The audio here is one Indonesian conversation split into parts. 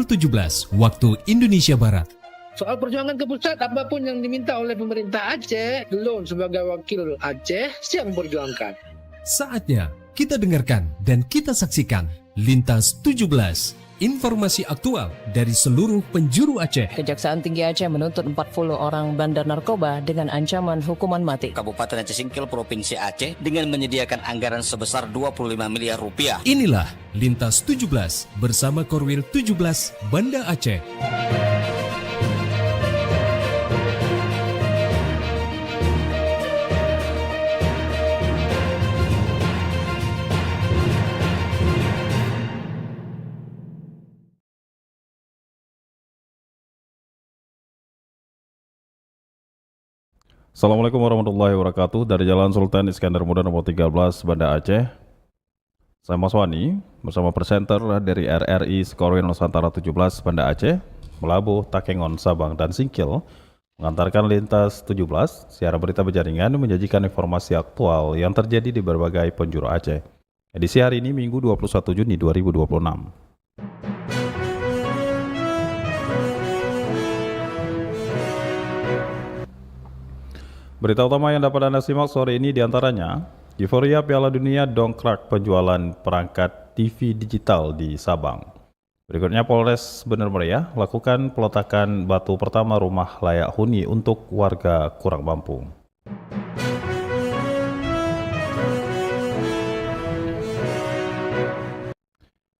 17 waktu Indonesia Barat. Soal perjuangan ke pusat, apapun yang diminta oleh pemerintah Aceh, Delon sebagai wakil Aceh siap memperjuangkan. Saatnya kita dengarkan dan kita saksikan Lintas 17, informasi aktual dari seluruh penjuru Aceh. Kejaksaan Tinggi Aceh menuntut 40 orang bandar narkoba dengan ancaman hukuman mati. Kabupaten Aceh Singkil Provinsi Aceh dengan menyediakan anggaran sebesar 25 miliar rupiah. Inilah Lintas 17 bersama Korwil 17 Banda Aceh. Assalamualaikum warahmatullahi wabarakatuh. Dari Jalan Sultan Iskandar Muda nomor 13 Banda Aceh, saya Mas Wani bersama presenter dari RRI Korwil Nusantara 17 Banda Aceh, Melabuh, Takengon, Sabang, dan Singkil mengantarkan Lintas 17, siaran berita berjaringan menyajikan informasi aktual yang terjadi di berbagai penjuru Aceh. Edisi hari ini Minggu 21 Juni 2026. Berita utama yang dapat Anda simak sore ini diantaranya, euforia Piala Dunia dongkrak penjualan perangkat TV digital di Sabang. Berikutnya Polres Bener Meriah lakukan peletakan batu pertama rumah layak huni untuk warga kurang mampu.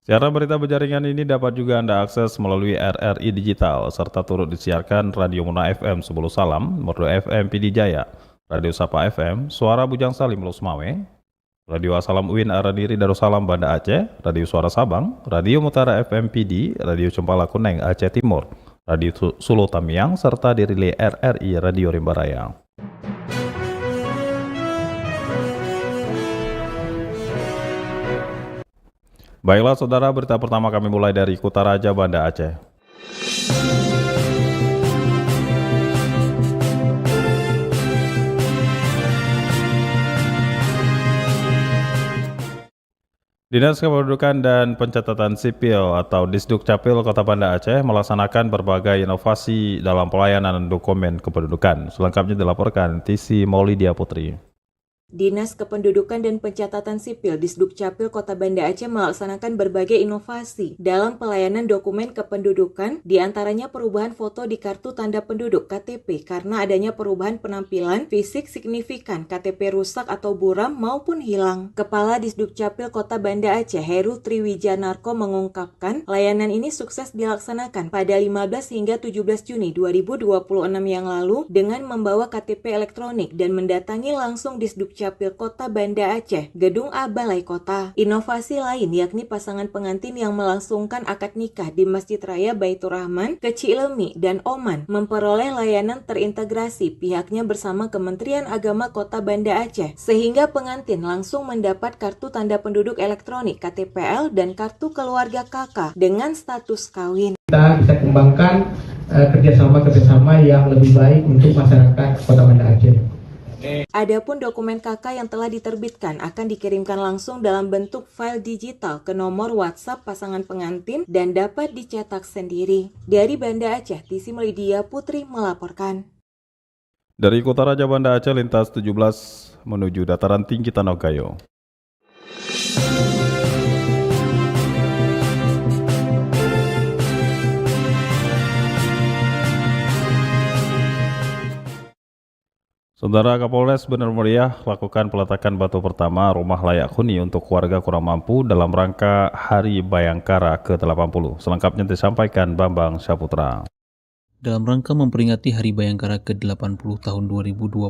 Siaran berita berjaringan ini dapat juga Anda akses melalui RRI Digital, serta turut disiarkan Radio Muna FM Sebulu Salam, Merdu FM Pidi Jaya, Radio Sapa FM, Suara Bujang Salim Losmawe, Radio Asalam Uin Aradiri Darussalam Banda Aceh, Radio Suara Sabang, Radio Mutara FM Pidi, Radio Cempala Kuneng Aceh Timur, Radio Sulu Tamiang, serta dirilai RRI Radio Rimbaraya. Baiklah saudara, berita pertama kami mulai dari Kutaraja, Banda Aceh. Dinas Kependudukan dan Pencatatan Sipil atau Disdukcapil Kota Banda Aceh melaksanakan berbagai inovasi dalam pelayanan dokumen kependudukan. Selengkapnya dilaporkan Tisi Maulidia Putri. Dinas Kependudukan dan Pencatatan Sipil Disdukcapil Kota Banda Aceh melaksanakan berbagai inovasi dalam pelayanan dokumen kependudukan, diantaranya perubahan foto di kartu tanda penduduk KTP karena adanya perubahan penampilan fisik signifikan, KTP rusak atau buram maupun hilang. Kepala Disdukcapil Kota Banda Aceh Heru Triwijanarko mengungkapkan layanan ini sukses dilaksanakan pada 15 hingga 17 Juni 2026 yang lalu dengan membawa KTP elektronik dan mendatangi langsung Disdukcapil Kota Banda Aceh, Gedung A Balai Kota. Inovasi lain yakni pasangan pengantin yang melangsungkan akad nikah di Masjid Raya Baitur Rahman, Kecilemi, dan Oman memperoleh layanan terintegrasi pihaknya bersama Kementerian Agama Kota Banda Aceh, sehingga pengantin langsung mendapat kartu tanda penduduk elektronik KTPL dan kartu keluarga KK dengan status kawin. Kita bisa kembangkan kerjasama yang lebih baik untuk masyarakat Kota Banda Aceh. Adapun dokumen KK yang telah diterbitkan akan dikirimkan langsung dalam bentuk file digital ke nomor WhatsApp pasangan pengantin dan dapat dicetak sendiri. Dari Banda Aceh, Tisi Maulidia Putri melaporkan. Dari Kutaraja Banda Aceh, Lintas 17 menuju dataran tinggi Tanah Gayo. Saudara, Kapolres Bener Meriah lakukan peletakan batu pertama rumah layak huni untuk warga kurang mampu dalam rangka Hari Bayangkara ke-80. Selengkapnya disampaikan Bambang Syaputra. Dalam rangka memperingati Hari Bayangkara ke-80 tahun 2026,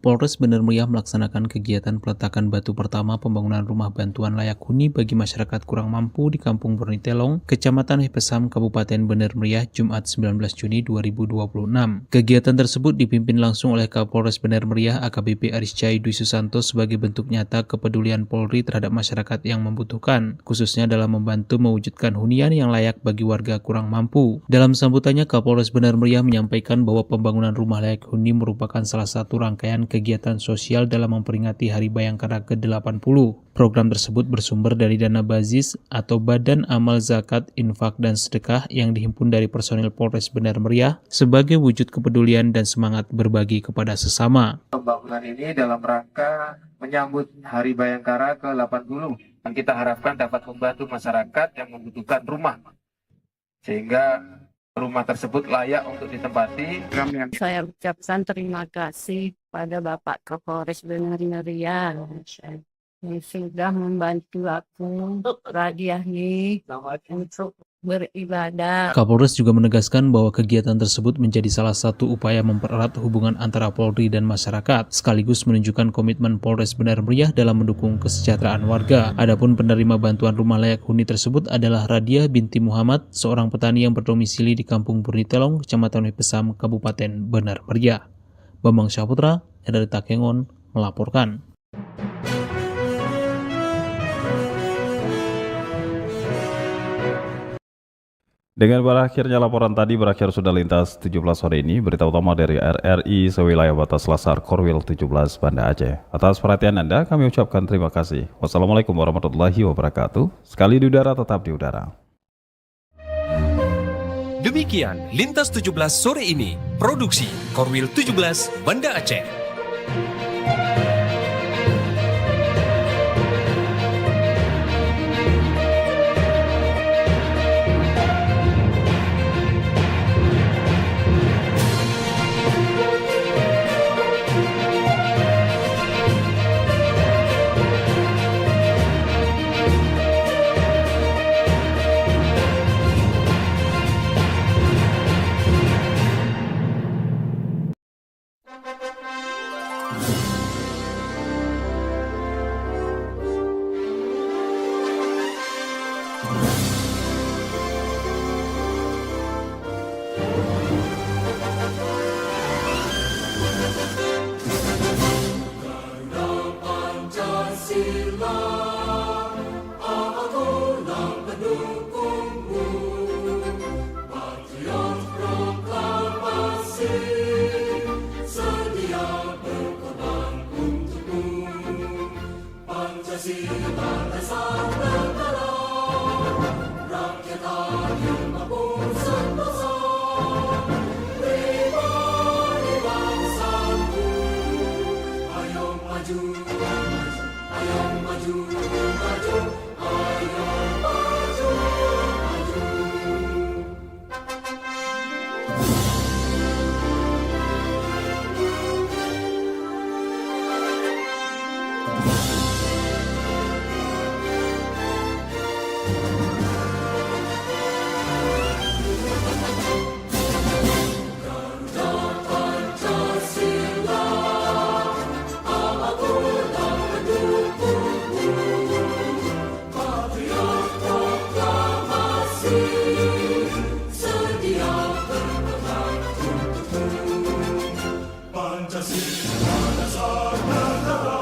Polres Bener Meriah melaksanakan kegiatan peletakan batu pertama pembangunan rumah bantuan layak huni bagi masyarakat kurang mampu di Kampung Bernitelong, Kecamatan Hepesam, Kabupaten Bener Meriah, Jumat 19 Juni 2026. Kegiatan tersebut dipimpin langsung oleh Kapolres Bener Meriah AKBP Ariscai Dwi Susanto sebagai bentuk nyata kepedulian Polri terhadap masyarakat yang membutuhkan, khususnya dalam membantu mewujudkan hunian yang layak bagi warga kurang mampu. Dalam sambutannya, Kapolres Polres Benar Meriah menyampaikan bahwa pembangunan rumah layak huni merupakan salah satu rangkaian kegiatan sosial dalam memperingati Hari Bayangkara ke-80. Program tersebut bersumber dari dana BAZIS atau Badan Amal Zakat, Infak, dan Sedekah yang dihimpun dari personil Polres Benar Meriah sebagai wujud kepedulian dan semangat berbagi kepada sesama. Pembangunan ini dalam rangka menyambut Hari Bayangkara ke-80 dan kita harapkan dapat membantu masyarakat yang membutuhkan rumah sehingga rumah tersebut layak untuk ditempati. Saya ucapkan terima kasih pada Bapak Kapolres Benar Meriah yang sudah membantu aku Radiahni untuk beribadah. Kapolres juga menegaskan bahwa kegiatan tersebut menjadi salah satu upaya mempererat hubungan antara Polri dan masyarakat, sekaligus menunjukkan komitmen Polres Benar Meriah dalam mendukung kesejahteraan warga. Adapun penerima bantuan rumah layak huni tersebut adalah Radiah binti Muhammad, seorang petani yang berdomisili di Kampung Purnitelong, Kecamatan Wipesam, Kabupaten Benar Meriah. Bambang Syaputra, dari Takengon, melaporkan. Dengan berakhirnya laporan tadi, berakhir sudah lintas 17 sore ini. Berita utama dari RRI sewilayah batas Lasar Korwil 17 Banda Aceh. Atas perhatian Anda, kami ucapkan terima kasih. Wassalamualaikum warahmatullahi wabarakatuh. Sekali di udara, tetap di udara. Demikian Lintas 17 sore ini. Produksi Korwil 17 Banda Aceh. Pancasila dasar negara.